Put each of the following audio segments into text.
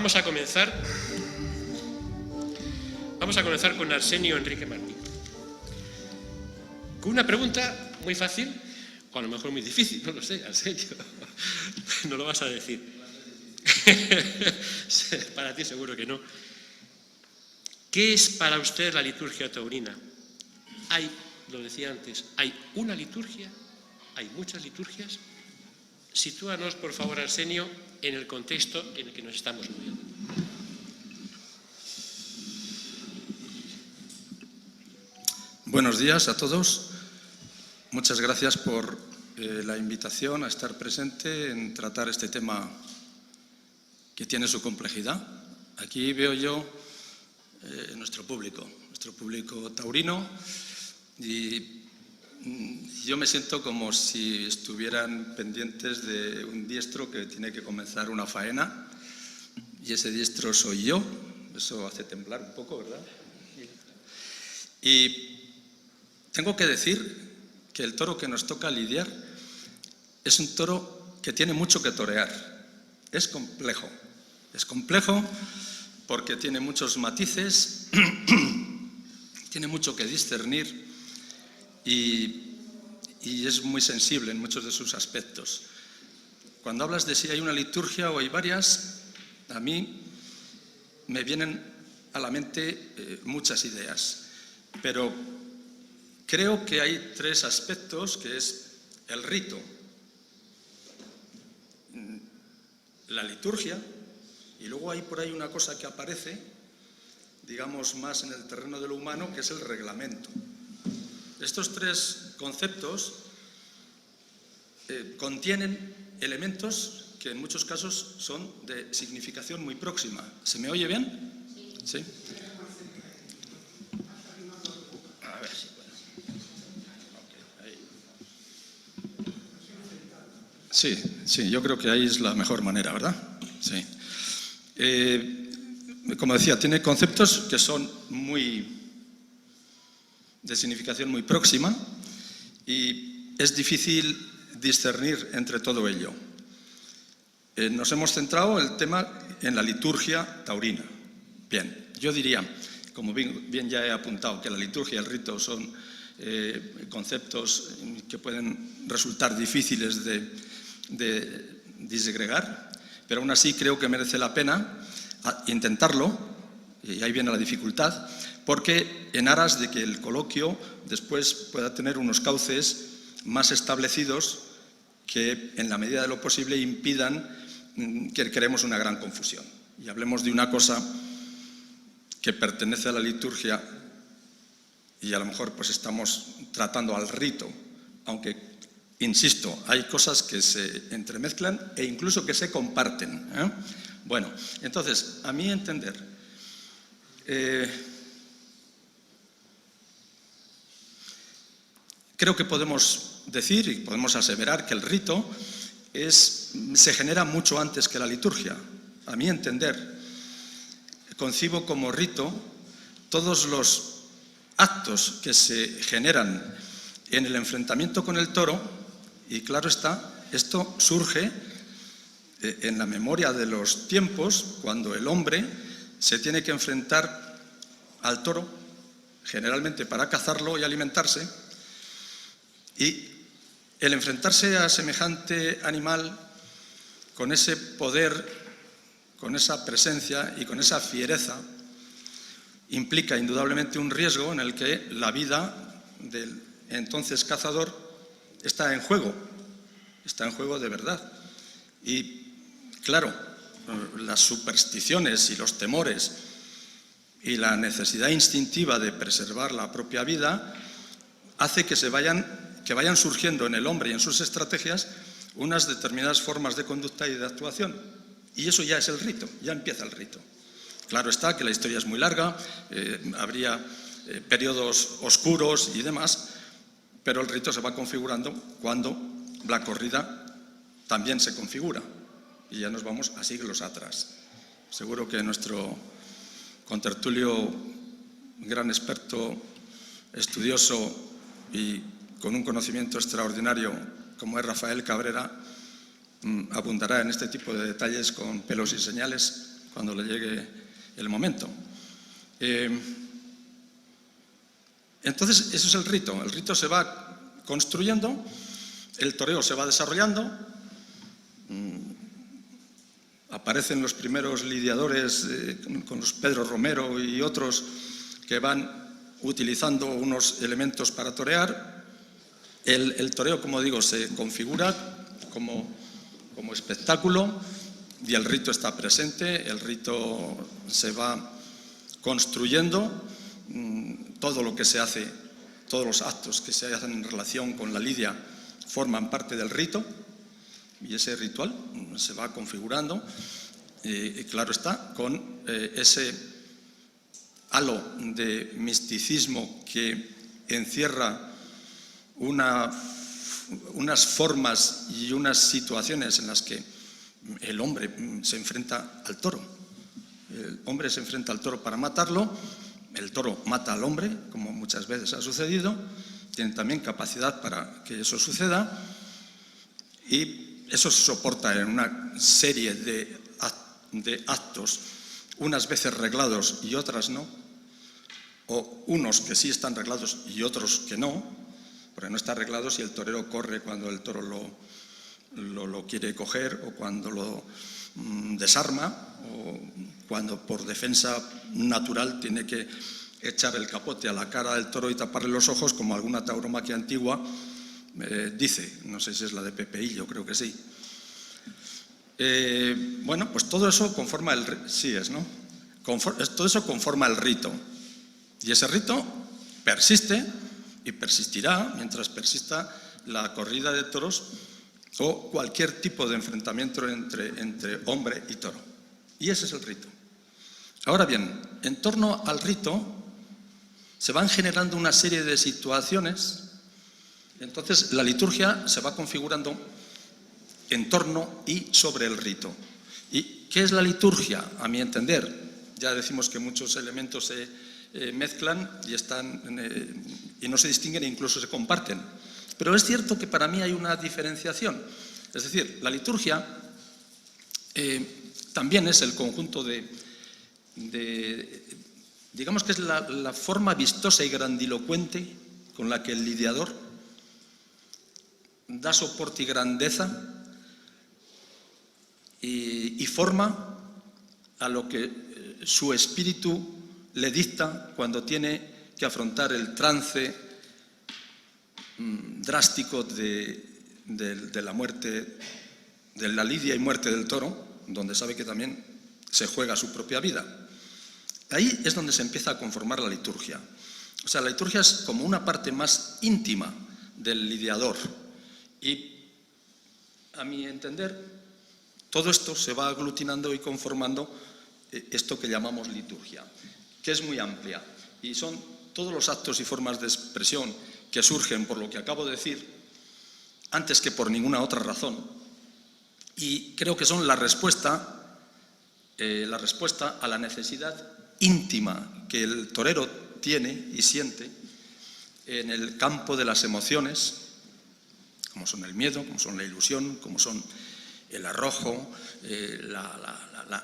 Vamos a comenzar con Arsenio Enrique Martín. Con una pregunta muy fácil, o a lo mejor muy difícil, no lo sé, Arsenio, no lo vas a decir. Para ti seguro que no. ¿Qué es para usted la liturgia taurina? Lo decía antes, ¿hay una liturgia? ¿Hay muchas liturgias? Sitúanos, por favor, Arsenio, en el contexto en el que nos estamos moviendo. Buenos días a todos. Muchas gracias por la invitación a estar presente en tratar este tema que tiene su complejidad. Aquí veo yo nuestro público taurino, y yo me siento como si estuvieran pendientes de un diestro que tiene que comenzar una faena, y ese diestro soy yo. Eso hace temblar un poco, ¿verdad? Y tengo que decir que el toro que nos toca lidiar es un toro que tiene mucho que torear. Es complejo porque tiene muchos matices, tiene mucho que discernir y es muy sensible en muchos de sus aspectos. Cuando hablas de si hay una liturgia o hay varias, a mí me vienen a la mente muchas ideas, pero creo que hay tres aspectos, que es el rito, la liturgia, y luego hay por ahí una cosa que aparece, digamos, más en el terreno de lo humano, que es el reglamento. Estos tres conceptos contienen elementos que en muchos casos son de significación muy próxima. ¿Se me oye bien? ¿Sí? A ver si puedo. Sí, yo creo que ahí es la mejor manera, ¿verdad? Sí. Como decía, tiene conceptos que son de significación muy próxima, y es difícil discernir entre todo ello. Nos hemos centrado el tema en la liturgia taurina. Bien, yo diría, como bien ya he apuntado, que la liturgia y el rito son conceptos que pueden resultar difíciles de disgregar, pero aún así creo que merece la pena intentarlo, y ahí viene la dificultad, porque en aras de que el coloquio después pueda tener unos cauces más establecidos que, en la medida de lo posible, impidan que creemos una gran confusión y hablemos de una cosa que pertenece a la liturgia y a lo mejor pues estamos tratando al rito, aunque, insisto, hay cosas que se entremezclan e incluso que se comparten, ¿eh? Bueno, entonces, a mi entender, creo que podemos decir y podemos aseverar que el rito se genera mucho antes que la liturgia. A mi entender, concibo como rito todos los actos que se generan en el enfrentamiento con el toro, y claro está, esto surge en la memoria de los tiempos, cuando el hombre se tiene que enfrentar al toro, generalmente para cazarlo y alimentarse, y el enfrentarse a semejante animal con ese poder, con esa presencia y con esa fiereza, implica indudablemente un riesgo en el que la vida del entonces cazador está en juego de verdad. Y claro, las supersticiones y los temores y la necesidad instintiva de preservar la propia vida hace que vayan surgiendo en el hombre y en sus estrategias unas determinadas formas de conducta y de actuación. Y eso ya es el rito, ya empieza el rito. Claro está que la historia es muy larga, habría periodos oscuros y demás, pero el rito se va configurando cuando la corrida también se configura, y ya nos vamos a siglos atrás. Seguro que nuestro contertulio, gran experto, estudioso y con un conocimiento extraordinario como es Rafael Cabrera, abundará en este tipo de detalles con pelos y señales cuando le llegue el momento. Entonces, eso es el rito. El rito se va construyendo, el toreo se va desarrollando, aparecen los primeros lidiadores con los Pedro Romero y otros que van utilizando unos elementos para torear. El toreo, como digo, se configura como espectáculo y el rito está presente, el rito se va construyendo, todo lo que se hace, todos los actos que se hacen en relación con la lidia forman parte del rito y ese ritual se va configurando y claro está, con ese halo de misticismo que encierra unas formas y unas situaciones en las que el hombre se enfrenta al toro. El hombre se enfrenta al toro para matarlo, el toro mata al hombre, como muchas veces ha sucedido, tiene también capacidad para que eso suceda y eso se soporta en una serie de actos, unas veces reglados y otras no, o unos que sí están reglados y otros que no, porque no está arreglado si el torero corre cuando el toro lo quiere coger o cuando lo desarma o cuando por defensa natural tiene que echar el capote a la cara del toro y taparle los ojos, como alguna tauromaquia antigua dice, no sé si es la de Pepe Illo, creo que sí. Bueno, pues todo eso conforma el todo eso conforma el rito y ese rito persiste y persistirá mientras persista la corrida de toros o cualquier tipo de enfrentamiento entre hombre y toro. Y ese es el rito. Ahora bien, en torno al rito se van generando una serie de situaciones, entonces la liturgia se va configurando en torno y sobre el rito. ¿Y qué es la liturgia? A mi entender, ya decimos que muchos elementos se mezclan y no se distinguen e incluso se comparten. Pero es cierto que para mí hay una diferenciación. Es decir, la liturgia también es el conjunto digamos que es la forma vistosa y grandilocuente con la que el lidiador da soporte y grandeza y forma a lo que su espíritu le dicta cuando tiene que afrontar el trance drástico de la muerte, de la lidia y muerte del toro, donde sabe que también se juega su propia vida. Ahí es donde se empieza a conformar la liturgia. O sea, la liturgia es como una parte más íntima del lidiador. Y, a mi entender, todo esto se va aglutinando y conformando esto que llamamos liturgia, que es muy amplia. Y son todos los actos y formas de expresión que surgen por lo que acabo de decir, antes que por ninguna otra razón. Y creo que son la respuesta a la necesidad íntima que el torero tiene y siente en el campo de las emociones, como son el miedo, como son la ilusión, como son el arrojo,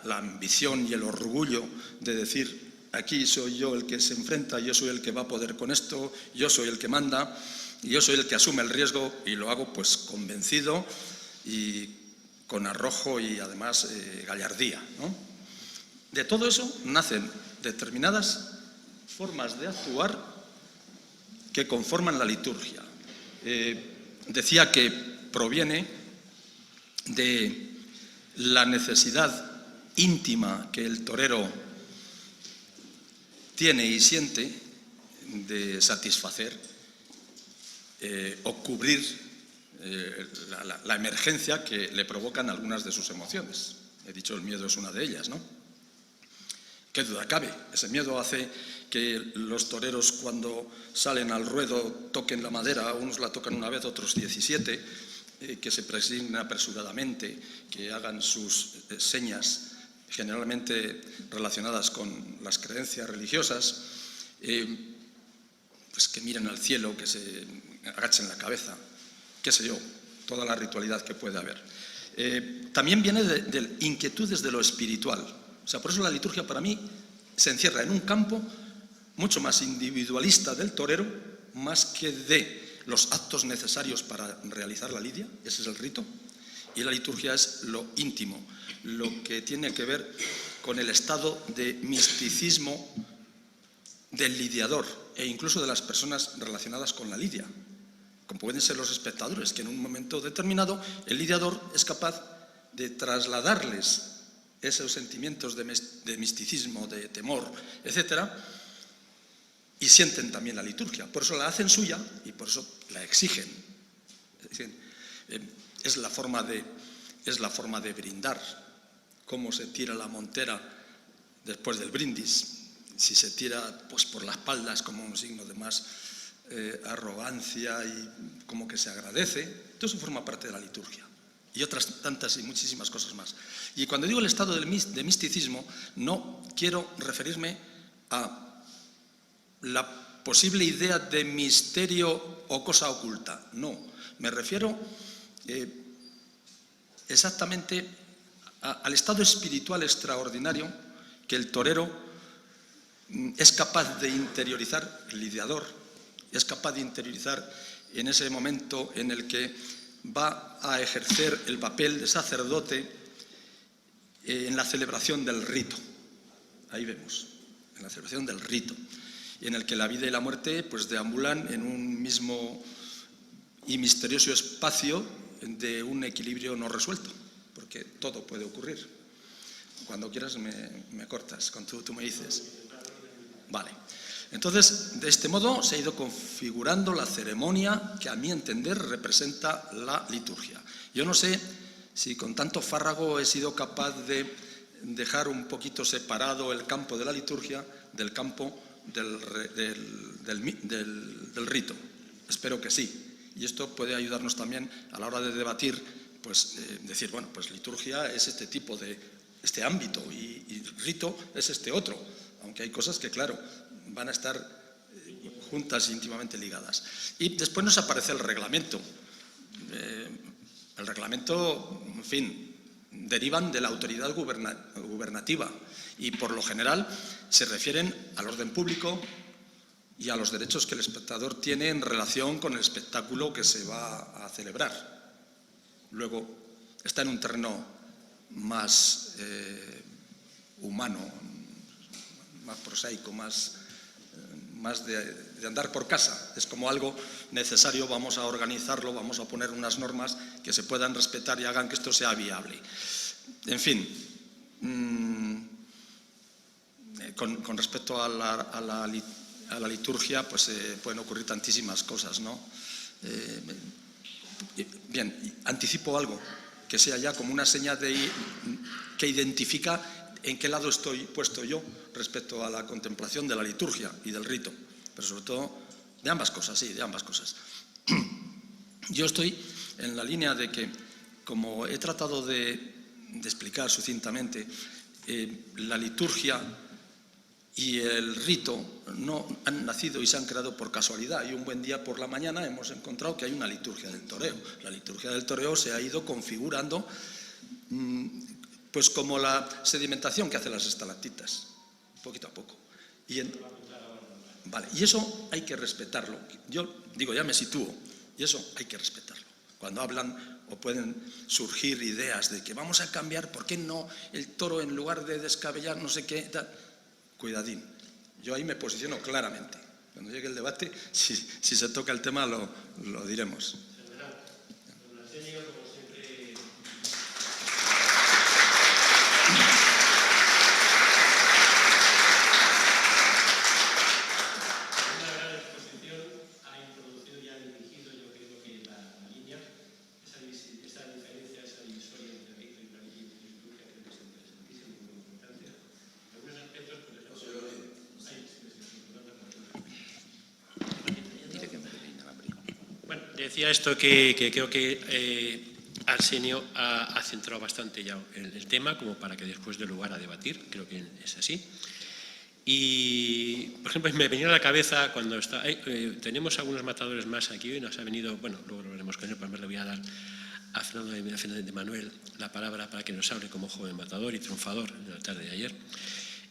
la ambición y el orgullo de decir, aquí soy yo el que se enfrenta, yo soy el que va a poder con esto, yo soy el que manda, y yo soy el que asume el riesgo y lo hago pues convencido y con arrojo y además gallardía, ¿no? De todo eso nacen determinadas formas de actuar que conforman la liturgia. Decía que proviene de la necesidad íntima que el torero tiene y siente de satisfacer o cubrir la emergencia que le provocan algunas de sus emociones. He dicho, el miedo es una de ellas, ¿no? ¿Qué duda cabe? Ese miedo hace que los toreros cuando salen al ruedo toquen la madera, unos la tocan una vez, otros 17, que se presignen apresuradamente, que hagan sus señas generalmente relacionadas con las creencias religiosas, pues que miren al cielo, que se agachen la cabeza, qué sé yo, toda la ritualidad que puede haber. También viene de inquietudes de lo espiritual. O sea, por eso la liturgia para mí se encierra en un campo mucho más individualista del torero, más que de los actos necesarios para realizar la lidia, ese es el rito, y la liturgia es lo íntimo, lo que tiene que ver con el estado de misticismo del lidiador e incluso de las personas relacionadas con la lidia, como pueden ser los espectadores, que en un momento determinado el lidiador es capaz de trasladarles esos sentimientos de misticismo, de temor, etcétera, y sienten también la liturgia. Por eso la hacen suya y por eso la exigen. Es la forma de brindar. Cómo se tira la montera después del brindis. Si se tira pues por la espalda es como un signo de más arrogancia y como que se agradece. Todo eso forma parte de la liturgia. Y otras tantas y muchísimas cosas más. Y cuando digo el estado de misticismo, no quiero referirme a la posible idea de misterio o cosa oculta. No, me refiero exactamente al estado espiritual extraordinario que el torero es capaz de interiorizar, el lidiador es capaz de interiorizar en ese momento en el que va a ejercer el papel de sacerdote en la celebración del rito. Ahí vemos, en la celebración del rito, en el que la vida y la muerte pues deambulan en un mismo y misterioso espacio de un equilibrio no resuelto, porque todo puede ocurrir. Cuando quieras me cortas, cuando tú me dices. Vale. Entonces, de este modo se ha ido configurando la ceremonia que a mi entender representa la liturgia. Yo no sé si con tanto fárrago he sido capaz de dejar un poquito separado el campo de la liturgia del campo del rito. Espero que sí. Y esto puede ayudarnos también a la hora de debatir, pues decir, bueno, pues liturgia es este tipo de, este ámbito y rito es este otro. Aunque hay cosas que, claro, van a estar juntas e íntimamente ligadas. Y después nos aparece el reglamento. El reglamento, en fin, derivan de la autoridad gubernativa y por lo general se refieren al orden público y a los derechos que el espectador tiene en relación con el espectáculo que se va a celebrar. Luego está en un terreno más humano, más prosaico, más de andar por casa. Es como algo necesario, vamos a organizarlo, vamos a poner unas normas que se puedan respetar y hagan que esto sea viable. En fin, con respecto a la liturgia, pues pueden ocurrir tantísimas cosas, ¿no? Bien, anticipo algo, que sea ya como una seña que identifica en qué lado estoy puesto yo respecto a la contemplación de la liturgia y del rito, pero sobre todo de ambas cosas, sí, de ambas cosas. Yo estoy en la línea de que, como he tratado de explicar sucintamente, la liturgia y el rito no han nacido y se han creado por casualidad. Y un buen día por la mañana hemos encontrado que hay una liturgia del toreo. La liturgia del toreo se ha ido configurando pues como la sedimentación que hacen las estalactitas, poquito a poco. Vale, y eso hay que respetarlo. Yo digo, ya me sitúo, y eso hay que respetarlo. Cuando hablan o pueden surgir ideas de que vamos a cambiar, ¿por qué no el toro en lugar de descabellar no sé qué? Tal? Cuidadín, yo ahí me posiciono claramente. Cuando llegue el debate, si se toca el tema, lo diremos. Decía esto que creo que Arsenio ha centrado bastante ya el tema, como para que después dé lugar a debatir, creo que es así. Y, por ejemplo, me venía a la cabeza cuando tenemos algunos matadores más aquí, y nos ha venido, bueno, luego lo veremos con él, pero le voy a dar a Fernando Fernández de Manuel la palabra para que nos hable como joven matador y triunfador en la tarde de ayer.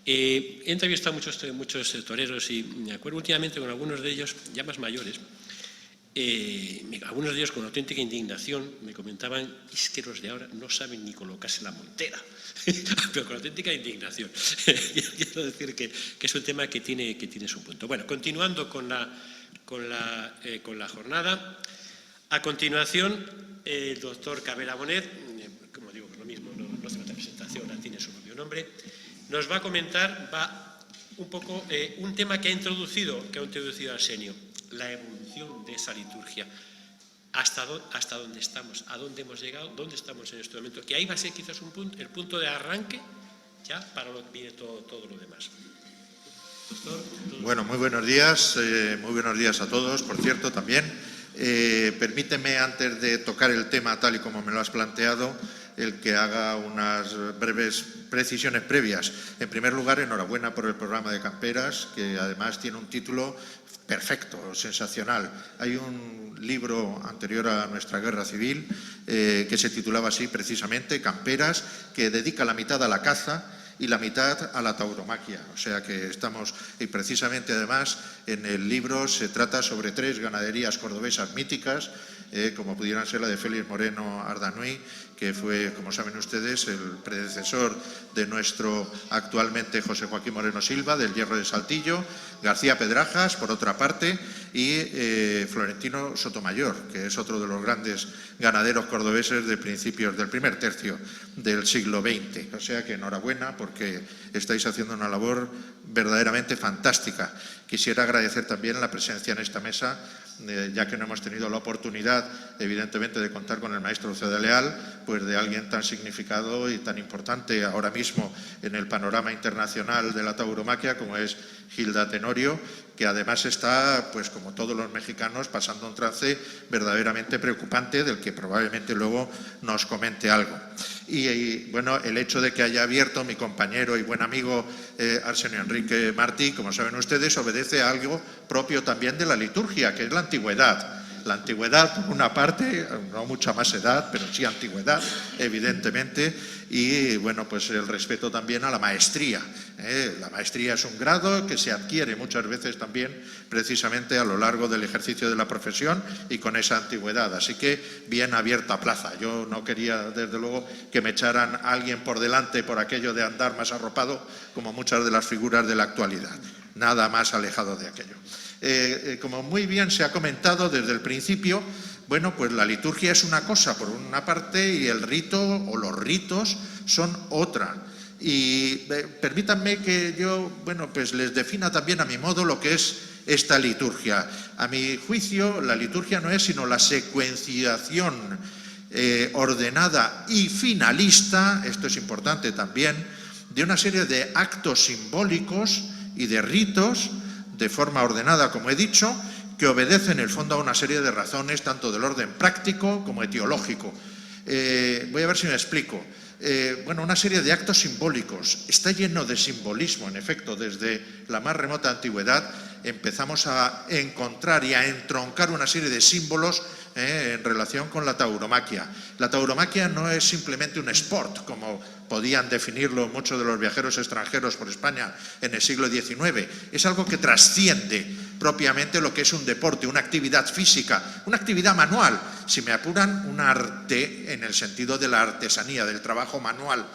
He entrevistado a muchos toreros y me acuerdo últimamente con algunos de ellos, ya más mayores, algunos de ellos con auténtica indignación me comentaban: es que los de ahora no saben ni colocarse la montera, pero con auténtica indignación. Quiero decir que es un tema que tiene su punto. Bueno, continuando con la jornada, a continuación el doctor Cabera Bonet, como digo, lo mismo, no hace falta presentación, tiene su propio nombre, nos va a comentar un poco un tema que ha introducido Arsenio, la evolución de esa liturgia, hasta dónde estamos, a dónde hemos llegado, dónde estamos en este momento, que ahí va a ser quizás el punto de arranque ya para lo que viene todo lo demás. Doctor, bueno, muy buenos días a todos, por cierto, también. Permíteme, antes de tocar el tema tal y como me lo has planteado, el que haga unas breves precisiones previas. En primer lugar, enhorabuena por el programa de Camperas, que además tiene un título perfecto, sensacional. Hay un libro anterior a nuestra guerra civil que se titulaba así precisamente, Camperas, que dedica la mitad a la caza y la mitad a la tauromaquia. O sea que estamos, y precisamente además en el libro se trata sobre 3 ganaderías cordobesas míticas, como pudieran ser la de Félix Moreno Ardanuy, que fue, como saben ustedes, el predecesor de nuestro actualmente José Joaquín Moreno Silva, del Hierro de Saltillo, García Pedrajas, por otra parte, y Florentino Sotomayor, que es otro de los grandes ganaderos cordobeses de principios del primer tercio del siglo XX. O sea que enhorabuena, porque estáis haciendo una labor verdaderamente fantástica. Quisiera agradecer también la presencia en esta mesa, ya que no hemos tenido la oportunidad, evidentemente, de contar con el maestro Ceda Leal, pues de alguien tan significado y tan importante ahora mismo en el panorama internacional de la tauromaquia como es Gilda Tenorio, que además está, pues como todos los mexicanos, pasando un trance verdaderamente preocupante, del que probablemente luego nos comente algo. Y bueno, el hecho de que haya abierto mi compañero y buen amigo Arsenio Enrique Martí, como saben ustedes, obedece a algo propio también de la liturgia, que es la antigüedad. La antigüedad, por una parte, no mucha más edad, pero sí antigüedad, evidentemente, y bueno, pues el respeto también a la maestría. La maestría es un grado que se adquiere muchas veces también precisamente a lo largo del ejercicio de la profesión y con esa antigüedad. Así que bien abierta plaza. Yo no quería, desde luego, que me echaran a alguien por delante por aquello de andar más arropado como muchas de las figuras de la actualidad. Nada más alejado de aquello. Como muy bien se ha comentado desde el principio, bueno, pues la liturgia es una cosa por una parte y el rito o los ritos son otra. Y permítanme que yo, bueno, pues les defina también a mi modo lo que es esta liturgia. A mi juicio, la liturgia no es sino la secuenciación ordenada y finalista, esto es importante también, de una serie de actos simbólicos y de ritos de forma ordenada, como he dicho, que obedecen en el fondo a una serie de razones, tanto del orden práctico como etiológico. Voy a ver si me explico. Bueno, una serie de actos simbólicos. Está lleno de simbolismo, en efecto, desde la más remota antigüedad empezamos a encontrar y a entroncar una serie de símbolos en relación con la tauromaquia. La tauromaquia no es simplemente un sport, como podían definirlo muchos de los viajeros extranjeros por España en el siglo XIX. Es algo que trasciende propiamente lo que es un deporte, una actividad física, una actividad manual, si me apuran, un arte en el sentido de la artesanía, del trabajo manual,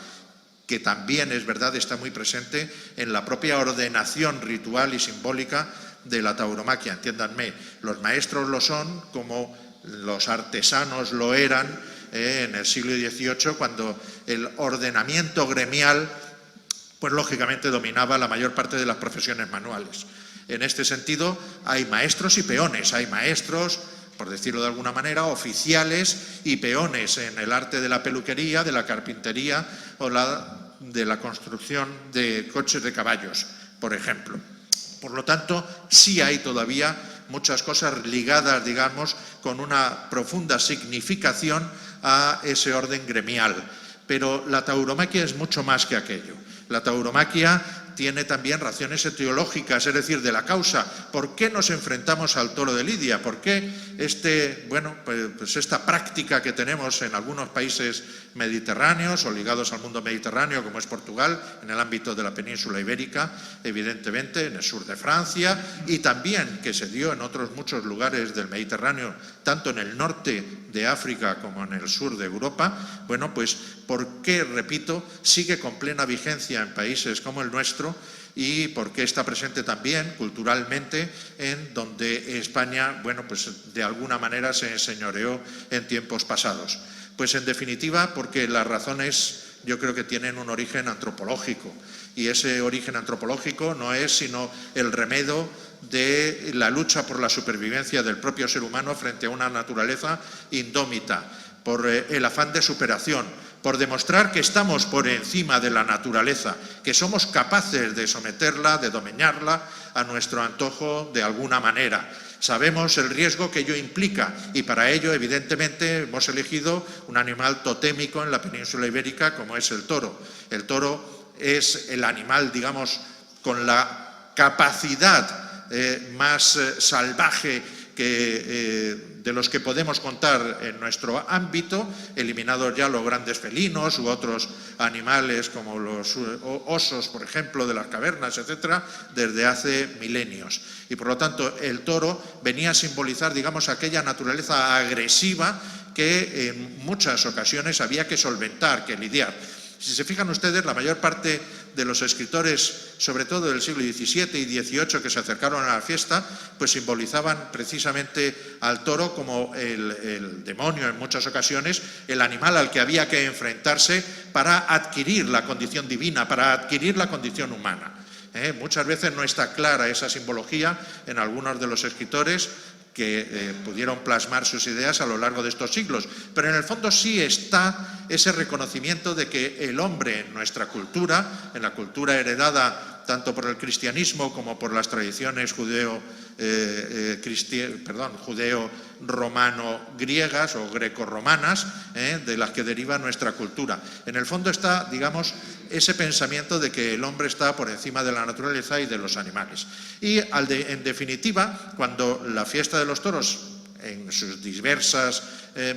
que también, es verdad, está muy presente en la propia ordenación ritual y simbólica de la tauromaquia. Entiéndanme, los maestros lo son como los artesanos lo eran en el siglo XVIII, cuando el ordenamiento gremial, pues lógicamente dominaba la mayor parte de las profesiones manuales. En este sentido, hay maestros y peones, hay maestros, por decirlo de alguna manera, oficiales y peones en el arte de la peluquería, de la carpintería o de la construcción de coches de caballos, por ejemplo. Por lo tanto, sí hay todavía muchas cosas ligadas, digamos, con una profunda significación a ese orden gremial. Pero la tauromaquia es mucho más que aquello. La tauromaquia tiene también razones etiológicas, es decir, de la causa. ¿Por qué nos enfrentamos al toro de Lidia? ¿Por qué pues esta práctica que tenemos en algunos países mediterráneos o ligados al mundo mediterráneo, como es Portugal, en el ámbito de la península ibérica, evidentemente, en el sur de Francia, y también que se dio en otros muchos lugares del Mediterráneo, tanto en el norte de África como en el sur de Europa. Bueno, pues, ¿por qué, repito, sigue con plena vigencia en países como el nuestro? Y por qué está presente también culturalmente en donde España, bueno, pues de alguna manera se enseñoreó en tiempos pasados. Pues en definitiva porque las razones yo creo que tienen un origen antropológico, y ese origen antropológico no es sino el remedio de la lucha por la supervivencia del propio ser humano frente a una naturaleza indómita, por el afán de superación, por demostrar que estamos por encima de la naturaleza, que somos capaces de someterla, de dominarla a nuestro antojo de alguna manera. Sabemos el riesgo que ello implica y para ello, evidentemente, hemos elegido un animal totémico en la península ibérica como es el toro. El toro es el animal, digamos, con la capacidad más salvaje de los que podemos contar en nuestro ámbito, eliminados ya los grandes felinos u otros animales como los osos, por ejemplo, de las cavernas, etcétera, desde hace milenios. Y por lo tanto, el toro venía a simbolizar, digamos, aquella naturaleza agresiva que en muchas ocasiones había que solventar, que lidiar. Si se fijan ustedes, la mayor parte de los escritores, sobre todo del siglo XVII y XVIII, que se acercaron a la fiesta, pues simbolizaban precisamente al toro como el demonio en muchas ocasiones, el animal al que había que enfrentarse para adquirir la condición divina, para adquirir la condición humana. Muchas veces no está clara esa simbología en algunos de los escritores que pudieron plasmar sus ideas a lo largo de estos siglos. Pero en el fondo sí está ese reconocimiento de que el hombre en nuestra cultura, en la cultura heredada tanto por el cristianismo como por las tradiciones judeo-romano-griegas o greco-romanas, de las que deriva nuestra cultura. En el fondo está, digamos, ese pensamiento de que el hombre está por encima de la naturaleza y de los animales. Y en definitiva, cuando la fiesta de los toros en sus diversas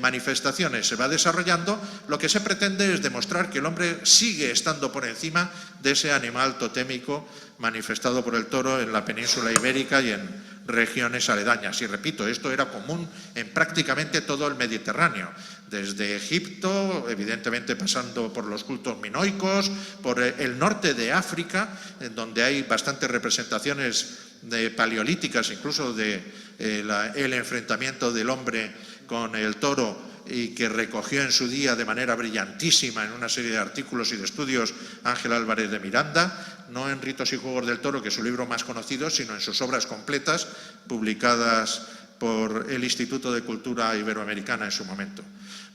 manifestaciones se va desarrollando, lo que se pretende es demostrar que el hombre sigue estando por encima de ese animal totémico manifestado por el toro en la península ibérica y en regiones aledañas. Y repito, esto era común en prácticamente todo el Mediterráneo, desde Egipto, evidentemente pasando por los cultos minoicos, por el norte de África, en donde hay bastantes representaciones paleolíticas, incluso de el enfrentamiento del hombre con el toro, y que recogió en su día de manera brillantísima en una serie de artículos y de estudios Ángel Álvarez de Miranda, no en Ritos y Juegos del Toro, que es su libro más conocido, sino en sus obras completas, publicadas por el Instituto de Cultura Iberoamericana en su momento.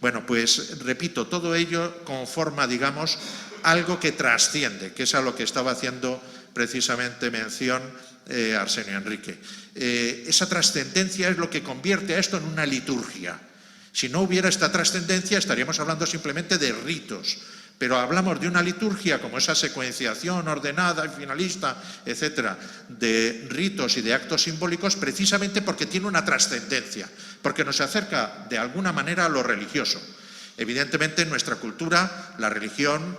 Bueno, pues repito, todo ello conforma, digamos, algo que trasciende, que es a lo que estaba haciendo precisamente mención Arsenio Enrique. Esa trascendencia es lo que convierte a esto en una liturgia. Si no hubiera esta trascendencia, estaríamos hablando simplemente de ritos. Pero hablamos de una liturgia como esa secuenciación ordenada y finalista, etcétera, de ritos y de actos simbólicos, precisamente porque tiene una trascendencia, porque nos acerca de alguna manera a lo religioso. Evidentemente, en nuestra cultura, la religión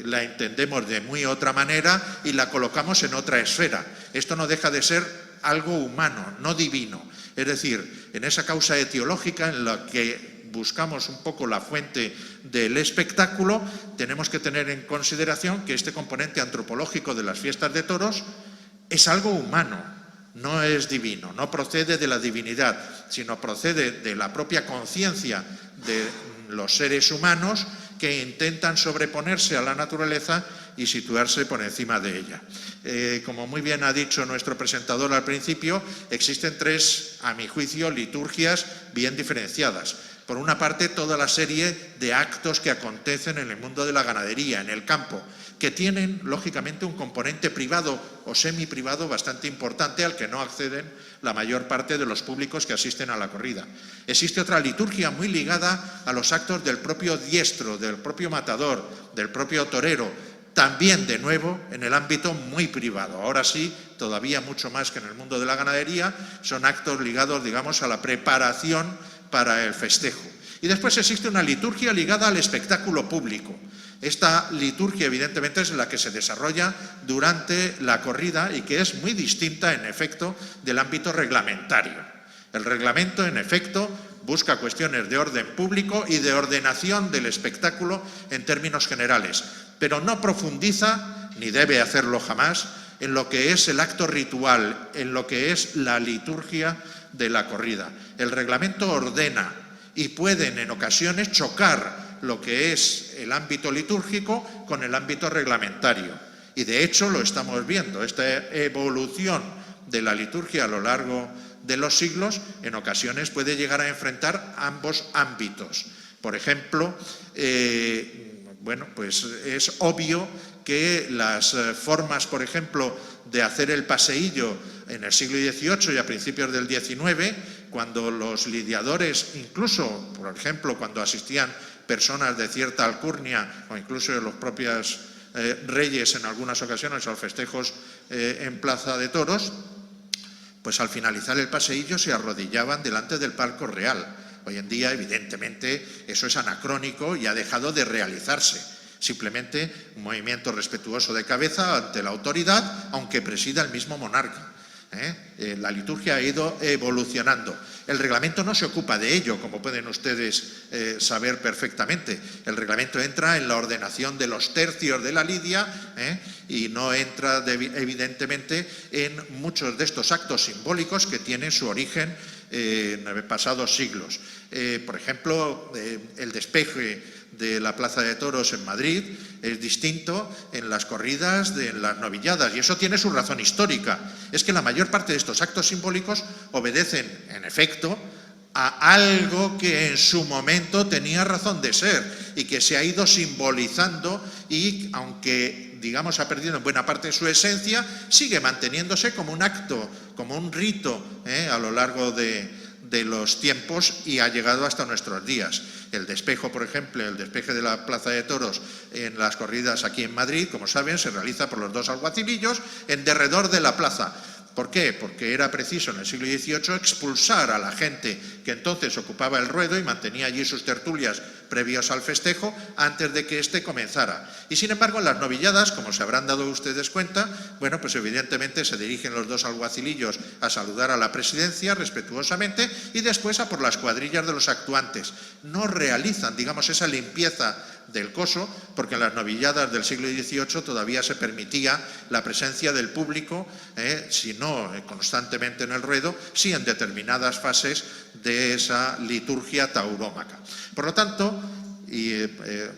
la entendemos de muy otra manera y la colocamos en otra esfera. Esto no deja de ser algo humano, no divino. Es decir, en esa causa etiológica en la que buscamos un poco la fuente del espectáculo, tenemos que tener en consideración que este componente antropológico de las fiestas de toros es algo humano, no es divino, no procede de la divinidad, sino procede de la propia conciencia de los seres humanos que intentan sobreponerse a la naturaleza y situarse por encima de ella. Como muy bien ha dicho nuestro presentador al principio, existen tres, a mi juicio, liturgias bien diferenciadas. Por una parte, toda la serie de actos que acontecen en el mundo de la ganadería, en el campo, que tienen, lógicamente, un componente privado o semiprivado bastante importante al que no acceden la mayor parte de los públicos que asisten a la corrida. Existe otra liturgia muy ligada a los actos del propio diestro, del propio matador, del propio torero, también de nuevo en el ámbito muy privado. Ahora sí, todavía mucho más que en el mundo de la ganadería, son actos ligados, digamos, a la preparación para el festejo. Y después existe una liturgia ligada al espectáculo público. Esta liturgia, evidentemente, es la que se desarrolla durante la corrida y que es muy distinta, en efecto, del ámbito reglamentario. El reglamento, en efecto, busca cuestiones de orden público y de ordenación del espectáculo en términos generales, pero no profundiza, ni debe hacerlo jamás, en lo que es el acto ritual, en lo que es la liturgia de la corrida. El reglamento ordena y pueden en ocasiones chocar lo que es el ámbito litúrgico con el ámbito reglamentario. Y de hecho lo estamos viendo, esta evolución de la liturgia a lo largo de los siglos en ocasiones puede llegar a enfrentar ambos ámbitos. Por ejemplo, bueno, pues es obvio que las formas, por ejemplo, de hacer el paseillo en el siglo XVIII y a principios del XIX, cuando los lidiadores, incluso, por ejemplo, cuando asistían personas de cierta alcurnia o incluso los propios reyes en algunas ocasiones a los festejos en Plaza de Toros, pues al finalizar el paseillo se arrodillaban delante del palco real. Hoy en día, evidentemente, eso es anacrónico y ha dejado de realizarse. Simplemente un movimiento respetuoso de cabeza ante la autoridad, aunque presida el mismo monarca. La liturgia ha ido evolucionando. El reglamento no se ocupa de ello, como pueden ustedes saber perfectamente. El reglamento entra en la ordenación de los tercios de la lidia y no entra evidentemente en muchos de estos actos simbólicos que tienen su origen en pasados siglos. Por ejemplo, el despeje de la Plaza de Toros en Madrid es distinto en las corridas, en las novilladas, y eso tiene su razón histórica. Es que la mayor parte de estos actos simbólicos obedecen, en efecto, a algo que en su momento tenía razón de ser y que se ha ido simbolizando y, aunque digamos ha perdido en buena parte su esencia, sigue manteniéndose como un acto, como un rito a lo largo de los tiempos y ha llegado hasta nuestros días. El despejo, por ejemplo, el despeje de la Plaza de Toros en las corridas aquí en Madrid, como saben, se realiza por los dos alguacilillos en derredor de la plaza. ¿Por qué? Porque era preciso en el siglo XVIII expulsar a la gente que entonces ocupaba el ruedo y mantenía allí sus tertulias previos al festejo antes de que éste comenzara. Y sin embargo, en las novilladas, como se habrán dado ustedes cuenta, bueno, pues evidentemente se dirigen los dos alguacilillos a saludar a la presidencia respetuosamente y después a por las cuadrillas de los actuantes. No realizan, digamos, esa limpieza del coso, porque en las novilladas del siglo XVIII todavía se permitía la presencia del público, si no constantemente en el ruedo, sí en determinadas fases de esa liturgia taurómaca. Por lo tanto, y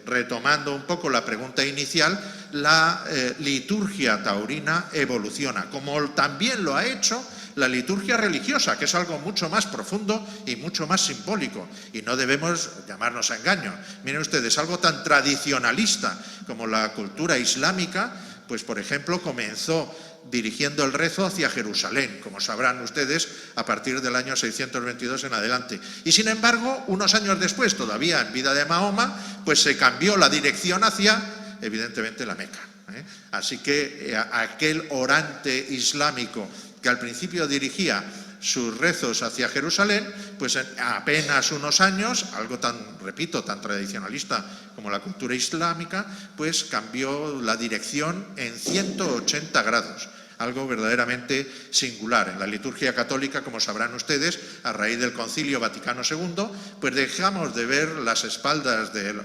retomando un poco la pregunta inicial, la liturgia taurina evoluciona, como también lo ha hecho la liturgia religiosa, que es algo mucho más profundo y mucho más simbólico, y no debemos llamarnos a engaño. Miren ustedes, algo tan tradicionalista como la cultura islámica, pues por ejemplo comenzó dirigiendo el rezo hacia Jerusalén, como sabrán ustedes, a partir del año 622 en adelante. Y sin embargo, unos años después, todavía en vida de Mahoma, pues se cambió la dirección hacia, evidentemente, la Meca. Así que aquel orante islámico que al principio dirigía sus rezos hacia Jerusalén, pues en apenas unos años, algo tan, repito, tan tradicionalista como la cultura islámica, pues cambió la dirección en 180 grados. Algo verdaderamente singular. En la liturgia católica, como sabrán ustedes, a raíz del Concilio Vaticano II, pues dejamos de ver las espaldas del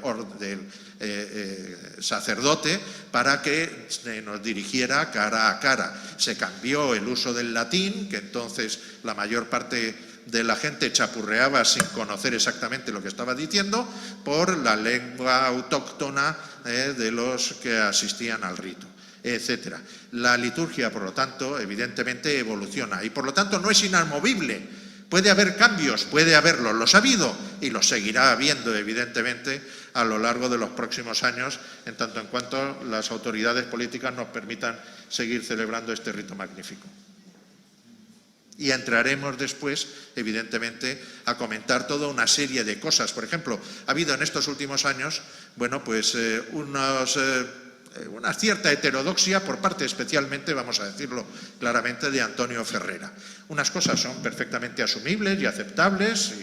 sacerdote para que nos dirigiera cara a cara. Se cambió el uso del latín, que entonces la mayor parte de la gente chapurreaba sin conocer exactamente lo que estaba diciendo, por la lengua autóctona de los que asistían al rito, etcétera. La liturgia, por lo tanto, evidentemente evoluciona y por lo tanto no es inamovible. Puede haber cambios, puede haberlos, los ha habido y los seguirá habiendo, evidentemente, a lo largo de los próximos años, en tanto en cuanto las autoridades políticas nos permitan seguir celebrando este rito magnífico. Y entraremos después, evidentemente, a comentar toda una serie de cosas. Por ejemplo, ha habido en estos últimos años, bueno, pues unos una cierta heterodoxia por parte especialmente, vamos a decirlo claramente, de Antonio Ferrera. Unas cosas son perfectamente asumibles y aceptables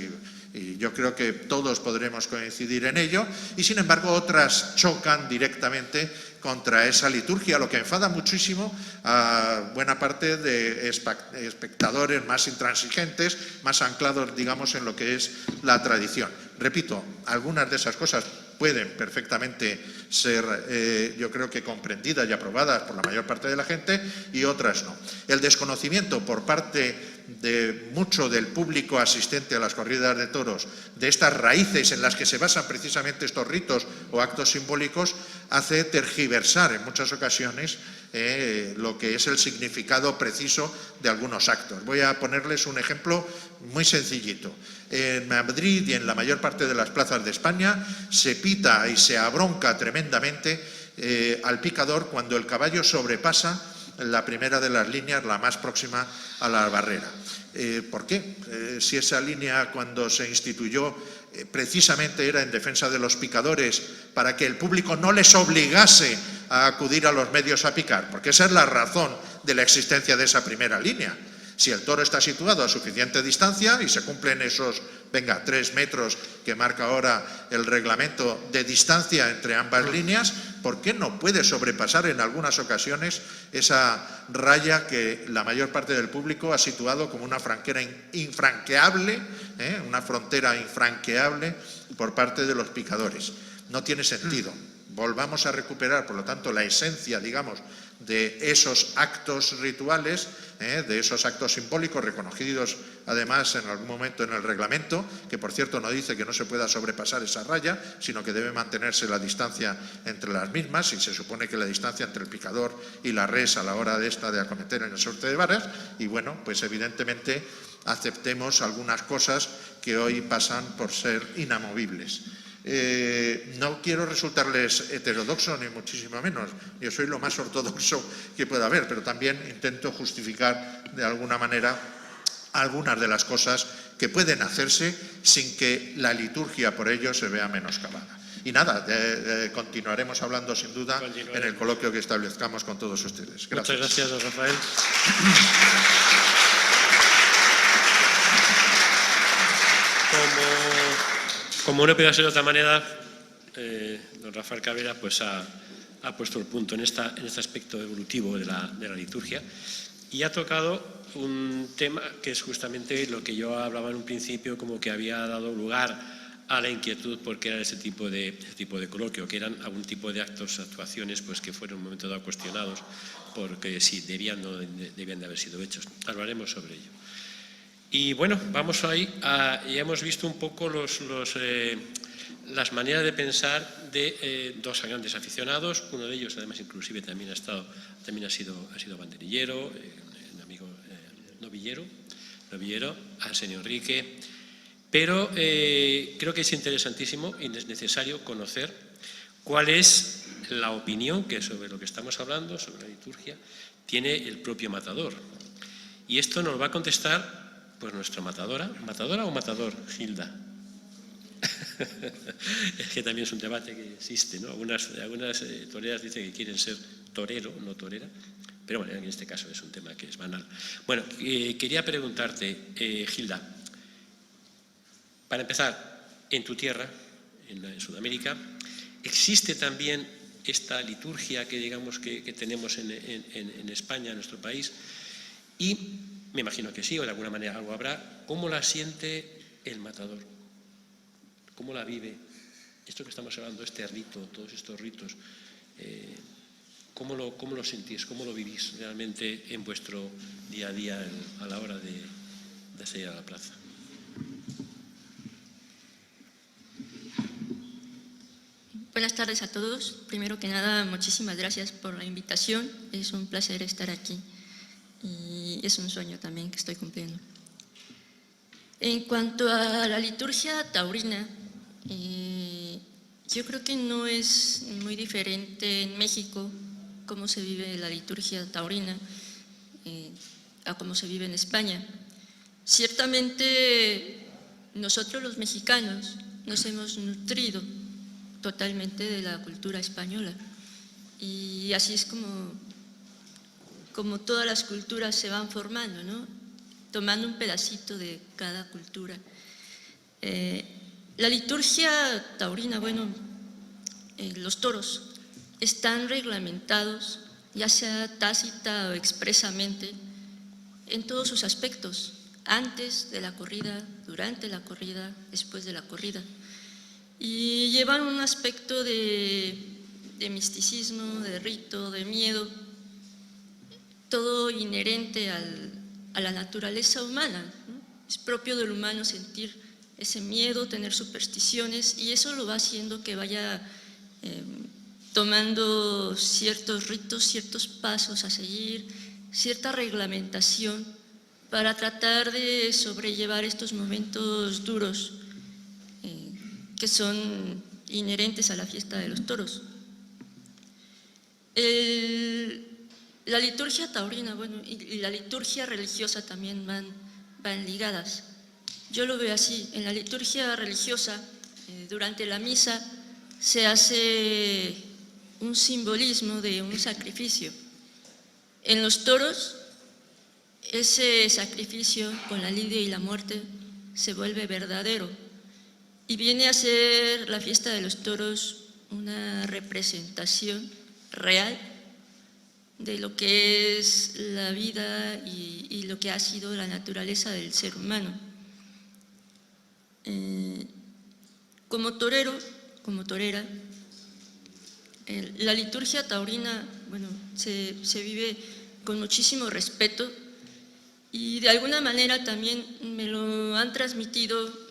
y yo creo que todos podremos coincidir en ello, y sin embargo otras chocan directamente contra esa liturgia, lo que enfada muchísimo a buena parte de espectadores más intransigentes, más anclados, digamos, en lo que es la tradición. Repito, algunas de esas cosas pueden perfectamente ser, yo creo que comprendidas y aprobadas por la mayor parte de la gente, y otras no. El desconocimiento por parte de mucho del público asistente a las corridas de toros de estas raíces en las que se basan precisamente estos ritos o actos simbólicos hace tergiversar en muchas ocasiones lo que es el significado preciso de algunos actos. Voy a ponerles un ejemplo muy sencillito. En Madrid y en la mayor parte de las plazas de España se pita y se abronca tremendamente al picador cuando el caballo sobrepasa la primera de las líneas, la más próxima a la barrera. ¿Por qué? Si esa línea, cuando se instituyó, precisamente era en defensa de los picadores, para que el público no les obligase a acudir a los medios a picar, porque esa es la razón de la existencia de esa primera línea. Si el toro está situado a suficiente distancia y se cumplen esos, 3 metros que marca ahora el reglamento de distancia entre ambas líneas, ¿por qué no puede sobrepasar en algunas ocasiones esa raya que la mayor parte del público ha situado como una frontera infranqueable, una frontera infranqueable por parte de los picadores? No tiene sentido. Volvamos a recuperar, por lo tanto, la esencia, digamos, de esos actos rituales, de esos actos simbólicos reconocidos además en algún momento en el reglamento, que por cierto no dice que no se pueda sobrepasar esa raya, sino que debe mantenerse la distancia entre las mismas, y se supone que la distancia entre el picador y la res a la hora de acometer en el sorteo de varas, y bueno, pues evidentemente aceptemos algunas cosas que hoy pasan por ser inamovibles. No quiero resultarles heterodoxo, ni muchísimo menos. Yo soy lo más ortodoxo que pueda haber, pero también intento justificar de alguna manera algunas de las cosas que pueden hacerse sin que la liturgia por ello se vea menoscabada. Y nada, continuaremos hablando sin duda en el coloquio que establezcamos con todos ustedes. Gracias. Muchas gracias, don Rafael. Como no puede ser de otra manera, don Rafael Cabrera pues ha puesto el punto en este aspecto evolutivo de la liturgia, y ha tocado un tema que es justamente lo que yo hablaba en un principio, como que había dado lugar a la inquietud porque era ese tipo de coloquio, que eran algún tipo de actos, actuaciones pues que fueron en un momento dado cuestionados porque si debían o no debían de haber sido hechos. Hablaremos sobre ello. Y bueno, vamos ahí, ya hemos visto un poco las maneras de pensar de dos grandes aficionados. Uno de ellos, además, inclusive también ha sido banderillero, un amigo novillero, Arsenio Enrique. Pero creo que es interesantísimo y es necesario conocer cuál es la opinión que sobre lo que estamos hablando, sobre la liturgia, tiene el propio matador. Y esto nos va a contestar pues nuestra matadora o matador, Gilda. Es que también es un debate que existe, ¿no? Algunas toreras dicen que quieren ser torero, no torera, pero bueno, en este caso es un tema que es banal. Bueno, quería preguntarte, Gilda, para empezar, en tu tierra, en Sudamérica, ¿existe también esta liturgia que digamos que tenemos en España, en nuestro país? Y me imagino que sí, o de alguna manera algo habrá. ¿Cómo la siente el matador? ¿Cómo la vive? Esto que estamos hablando, este rito, todos estos ritos, ¿cómo lo sentís? ¿Cómo lo vivís realmente en vuestro día a día a la hora de salir a la plaza? Buenas tardes a todos. Primero que nada, muchísimas gracias por la invitación. Es un placer estar aquí. Y es un sueño también que estoy cumpliendo. En cuanto a la liturgia taurina, yo creo que no es muy diferente en México cómo se vive la liturgia taurina a cómo se vive en España. Ciertamente nosotros los mexicanos nos hemos nutrido totalmente de la cultura española. Y así es como todas las culturas se van formando, ¿no? Tomando un pedacito de cada cultura. La liturgia taurina, bueno, los toros están reglamentados, ya sea tácita o expresamente, en todos sus aspectos, antes de la corrida, durante la corrida, después de la corrida. Y llevan un aspecto de misticismo, de rito, de miedo, todo inherente a la naturaleza humana, ¿no? Es propio del humano sentir ese miedo, tener supersticiones, y eso lo va haciendo que vaya tomando ciertos ritos, ciertos pasos a seguir, cierta reglamentación para tratar de sobrellevar estos momentos duros que son inherentes a la fiesta de los toros. La liturgia taurina, bueno, y la liturgia religiosa también van ligadas. Yo lo veo así. En la liturgia religiosa, durante la misa, se hace un simbolismo de un sacrificio. En los toros, ese sacrificio con la lidia y la muerte se vuelve verdadero y viene a ser la fiesta de los toros una representación real de lo que es la vida y lo que ha sido la naturaleza del ser humano. Como torero, como torera, la liturgia taurina, bueno, se vive con muchísimo respeto y de alguna manera también me lo han transmitido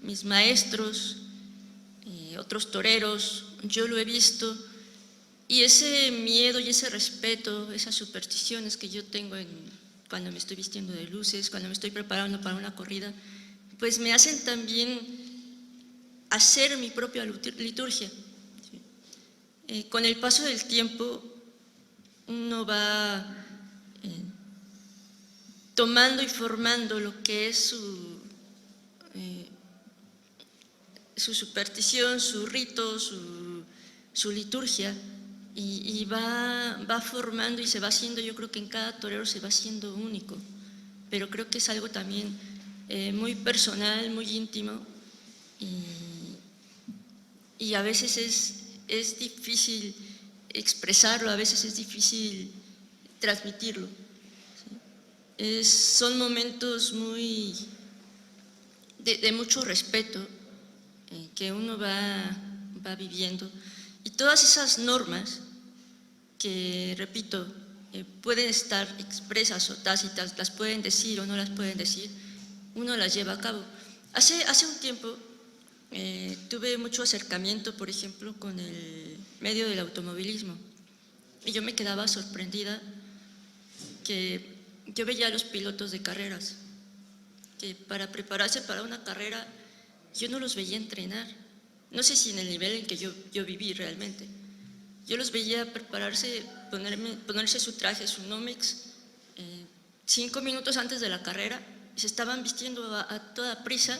mis maestros, otros toreros, yo lo he visto, y ese miedo y ese respeto, esas supersticiones que yo tengo cuando me estoy vistiendo de luces, cuando me estoy preparando para una corrida, pues me hacen también hacer mi propia liturgia. Con el paso del tiempo uno va tomando y formando lo que es su superstición, su rito, su liturgia, y va formando y se va haciendo, yo creo que en cada torero se va haciendo único, pero creo que es algo también muy personal, muy íntimo, y a veces es difícil expresarlo, a veces es difícil transmitirlo. ¿Sí? Son momentos muy de mucho respeto que uno va viviendo, y todas esas normas que, repito, pueden estar expresas o tácitas, las pueden decir o no las pueden decir, uno las lleva a cabo. Hace un tiempo tuve mucho acercamiento, por ejemplo, con el medio del automovilismo, y yo me quedaba sorprendida que yo veía a los pilotos de carreras que para prepararse para una carrera yo no los veía entrenar, no sé si en el nivel en que yo viví realmente. Yo los veía prepararse, ponerse su traje, su Nomex, 5 minutos antes de la carrera, y se estaban vistiendo a toda prisa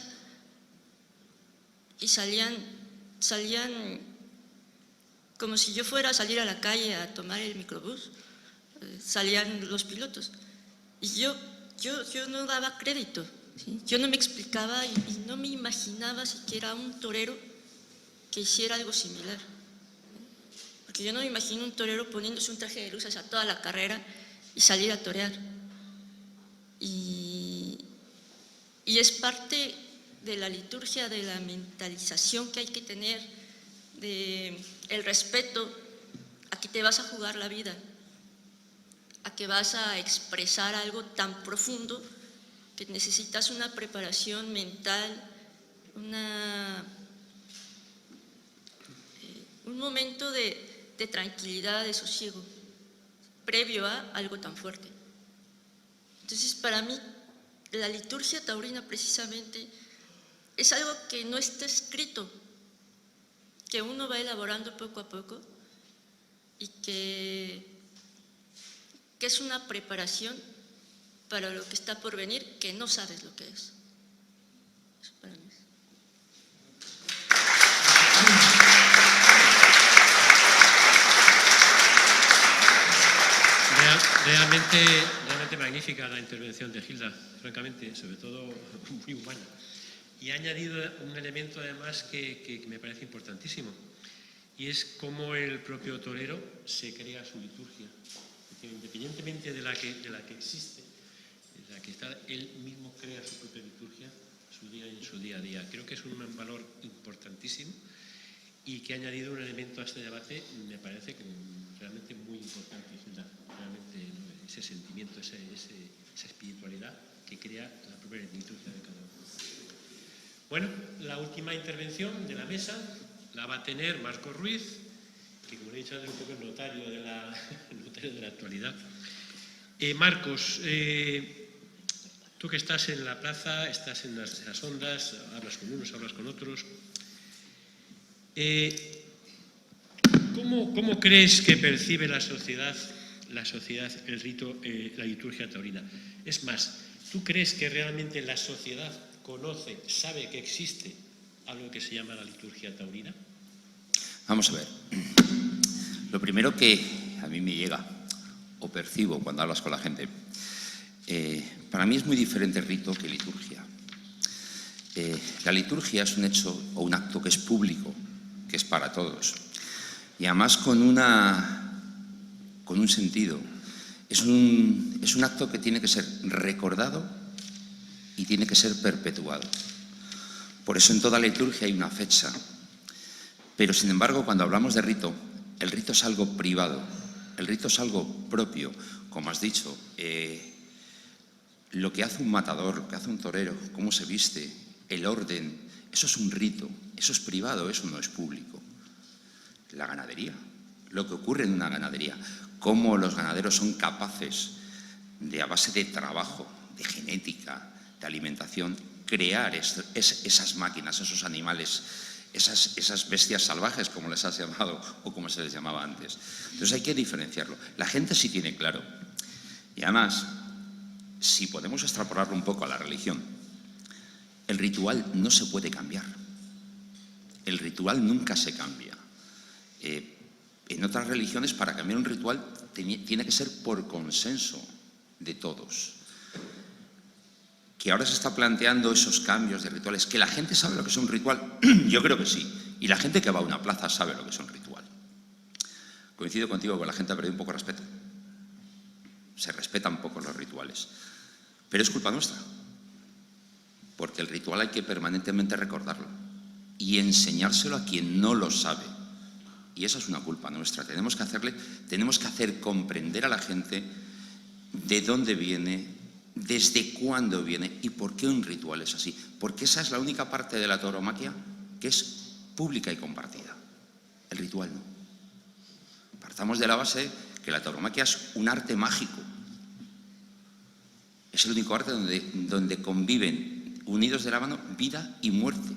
y salían como si yo fuera a salir a la calle a tomar el microbús. Salían los pilotos y yo no daba crédito, ¿sí? Yo no me explicaba y no me imaginaba siquiera un torero que hiciera algo similar, porque yo no me imagino un torero poniéndose un traje de luces a toda la carrera y salir a torear, y es parte de la liturgia, de la mentalización que hay que tener, de el respeto a que te vas a jugar la vida, a que vas a expresar algo tan profundo que necesitas una preparación mental, un momento de tranquilidad, de sosiego, previo a algo tan fuerte. Entonces, para mí, la liturgia taurina precisamente es algo que no está escrito, que uno va elaborando poco a poco y que es una preparación para lo que está por venir, que no sabes lo que es. Eso para mí. Yo, Realmente magnífica la intervención de Gilda, francamente, sobre todo muy humana. Y ha añadido un elemento además que me parece importantísimo, y es cómo el propio torero se crea su liturgia. Porque independientemente de la que existe, de la que está, él mismo crea su propia liturgia en su día a día. Creo que es un valor importantísimo y que ha añadido un elemento a este debate, me parece que realmente muy importante, realmente, ¿no? Ese sentimiento, esa espiritualidad que crea la propia liturgia de cada uno. Bueno, la última intervención de la mesa la va a tener Marcos Ruiz, que como he dicho antes, es un poco el notario de la actualidad. Marcos, tú que estás en la plaza, estás en las ondas, hablas con unos, hablas con otros. ¿Cómo crees que percibe la sociedad el rito, la liturgia taurina? Es más, ¿tú crees que realmente la sociedad conoce, sabe que existe algo que se llama la liturgia taurina? Vamos a ver. Lo primero que a mí me llega o percibo cuando hablas con la gente, para mí es muy diferente rito que liturgia. La liturgia es un hecho o un acto que es público, que es para todos, y además con un sentido. Es un acto que tiene que ser recordado y tiene que ser perpetuado. Por eso en toda liturgia hay una fecha. Pero sin embargo, cuando hablamos de rito, el rito es algo privado, el rito es algo propio. Como has dicho, lo que hace un matador, lo que hace un torero, cómo se viste, el orden, eso es un rito, eso es privado, eso no es público. La ganadería, lo que ocurre en una ganadería, cómo los ganaderos son capaces de, a base de trabajo, de genética, de alimentación, crear esas máquinas, esos animales, esas bestias salvajes, como les has llamado o como se les llamaba antes. Entonces hay que diferenciarlo. La gente sí tiene claro. Y además, si podemos extrapolarlo un poco a la religión, el ritual no se puede cambiar. El ritual nunca se cambia. En otras religiones, para cambiar un ritual, tiene que ser por consenso de todos. Que ahora se está planteando esos cambios de rituales, que la gente sabe lo que es un ritual, yo creo que sí. Y la gente que va a una plaza sabe lo que es un ritual. Coincido contigo que la gente ha perdido un poco de respeto. Se respetan poco los rituales. Pero es culpa nuestra. Porque el ritual hay que permanentemente recordarlo y enseñárselo a quien no lo sabe. Y esa es una culpa nuestra. Tenemos que hacer comprender a la gente de dónde viene, desde cuándo viene y por qué un ritual es así. Porque esa es la única parte de la tauromaquia que es pública y compartida. El ritual no. Partamos de la base que la tauromaquia es un arte mágico. Es el único arte donde conviven unidos de la mano vida y muerte.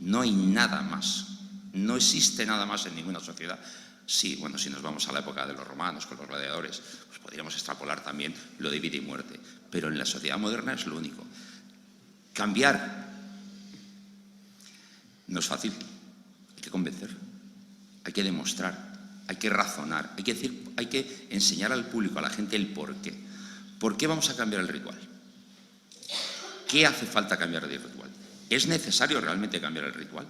No hay nada más. No existe nada más en ninguna sociedad. Sí, bueno, si nos vamos a la época de los romanos con los gladiadores, pues podríamos extrapolar también lo de vida y muerte. Pero en la sociedad moderna es lo único. Cambiar no es fácil. Hay que convencer, hay que demostrar, hay que razonar, hay que enseñar al público, a la gente, el por qué. ¿Por qué vamos a cambiar el ritual? ¿Qué hace falta cambiar el ritual? ¿Es necesario realmente cambiar el ritual?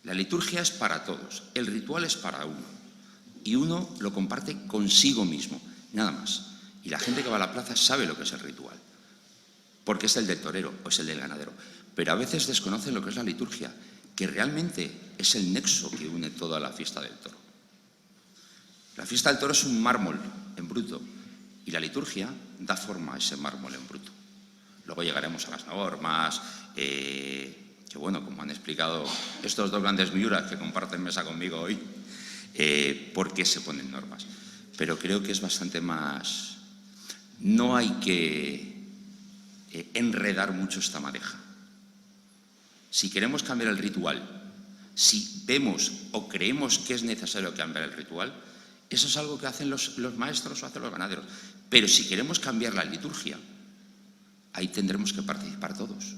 La liturgia es para todos, el ritual es para uno. Y uno lo comparte consigo mismo, nada más. Y la gente que va a la plaza sabe lo que es el ritual, porque es el del torero o es el del ganadero. Pero a veces desconocen lo que es la liturgia, que realmente es el nexo que une toda la fiesta del toro. La fiesta del toro es un mármol en bruto y la liturgia da forma a ese mármol en bruto. Luego llegaremos a las normas, que bueno, como han explicado estos dos grandes miuras que comparten mesa conmigo hoy, por qué se ponen normas. Pero creo que es bastante más... No hay que enredar mucho esta madeja. Si queremos cambiar el ritual, si vemos o creemos que es necesario cambiar el ritual, eso es algo que hacen los maestros o hacen los ganaderos. Pero si queremos cambiar la liturgia, ahí tendremos que participar todos.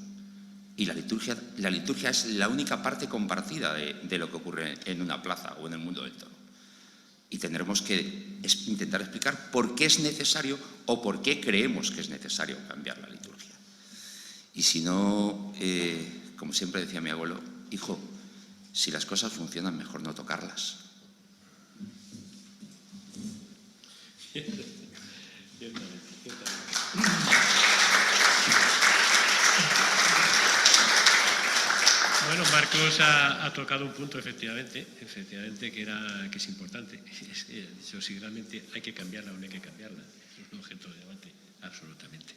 Y la liturgia es la única parte compartida de lo que ocurre en una plaza o en el mundo del toro. Y tendremos que intentar explicar por qué es necesario o por qué creemos que es necesario cambiar la liturgia. Y si no, como siempre decía mi abuelo, hijo, si las cosas funcionan, mejor no tocarlas. Bueno, Marcos ha tocado un punto efectivamente que es importante. Eso, si realmente hay que cambiarla o no hay que cambiarla. Eso es un objeto de debate, absolutamente.